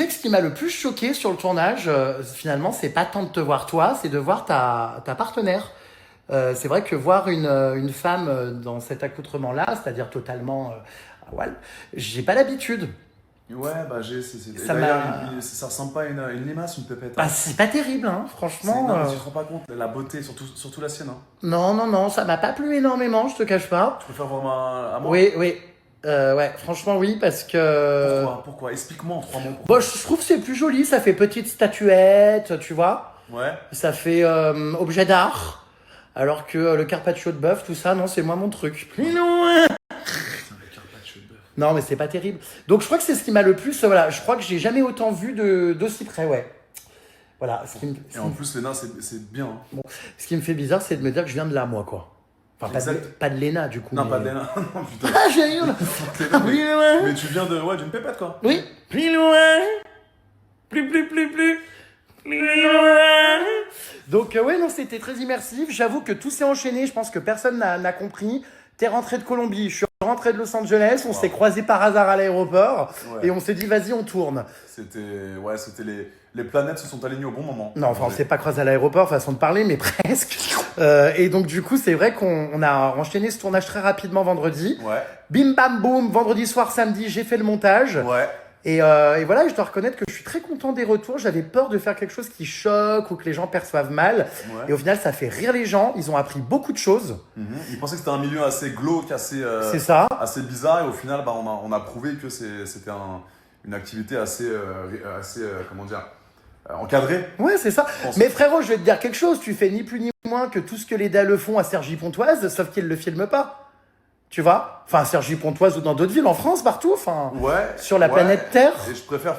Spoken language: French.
sais que ce qui m'a le plus choqué sur le tournage, finalement, c'est pas tant de te voir toi, c'est de voir ta partenaire. C'est vrai que voir une femme dans cet accoutrement-là, c'est-à-dire totalement à voile, j'ai pas l'habitude. Ouais, bah et Ça d'ailleurs, m'a. ça ressemble pas à une limace, une pépette, Bah, hein. c'est pas terrible, hein, franchement. Non, mais tu te rends pas compte, la beauté, surtout la sienne, hein. Non, non, non, ça m'a pas plu énormément, je te cache pas. Tu préfères voir à moi? Oui, oui. Ouais, franchement, oui, parce que. Pourquoi? Explique-moi en 3 mots Bon, pourquoi. je trouve que c'est plus joli, ça fait petite statuette, tu vois. Ouais. Ça fait objet d'art. Alors que le carpaccio de bœuf, tout ça, non, c'est moins mon truc. Plus loin. Putain, le carpaccio de bœuf. Non, mais c'est pas terrible. Donc, je crois que c'est ce qui m'a le plus. Voilà, je crois que j'ai jamais autant vu d'aussi près, ouais. Voilà, Et en plus, Léna, c'est bien, hein. ce qui me fait bizarre, c'est de me dire que je viens de là, moi, quoi. Enfin, Exact. pas de Léna, du coup. Non, mais- pas de Léna. Non, putain. Ah, j'ai eu là. Léna, Plus loin. mais tu viens d'une pépette, quoi. Oui, plus loin. Plus loin. Donc, ouais, non, c'était très immersif. J'avoue que tout s'est enchaîné. Je pense que personne n'a compris. T'es rentré de Colombie, je suis rentré de Los Angeles. On Wow. s'est croisés par hasard à l'aéroport. Ouais. Et on s'est dit, vas-y, on tourne. C'était les planètes se sont alignées au bon moment. Non, enfin, on s'est pas croisés à l'aéroport, façon de parler, mais presque. Et donc, du coup, c'est vrai qu'on a enchaîné ce tournage très rapidement vendredi. Ouais. Bim, bam, boum. Vendredi soir, samedi, j'ai fait le montage. Ouais. Et voilà, je dois reconnaître que je suis très content des retours. J'avais peur de faire quelque chose qui choque ou que les gens perçoivent mal. Ouais. Et au final, ça fait rire les gens. Ils ont appris beaucoup de choses. Mhm. Ils pensaient que c'était un milieu assez glauque, C'est ça. assez bizarre. Et au final, bah, on a prouvé que c'était une activité assez, comment dire, encadrée. Ouais, c'est ça. Je pense. Mais frérot, je vais te dire quelque chose. Tu fais ni plus ni moins que tout ce que les dalles font à Cergy-Pontoise, sauf qu'ils le filment pas. Tu vois? Enfin, à Cergy-Pontoise ou dans d'autres villes en France, partout. Enfin, Ouais. sur la ouais. planète Terre. Et je préfère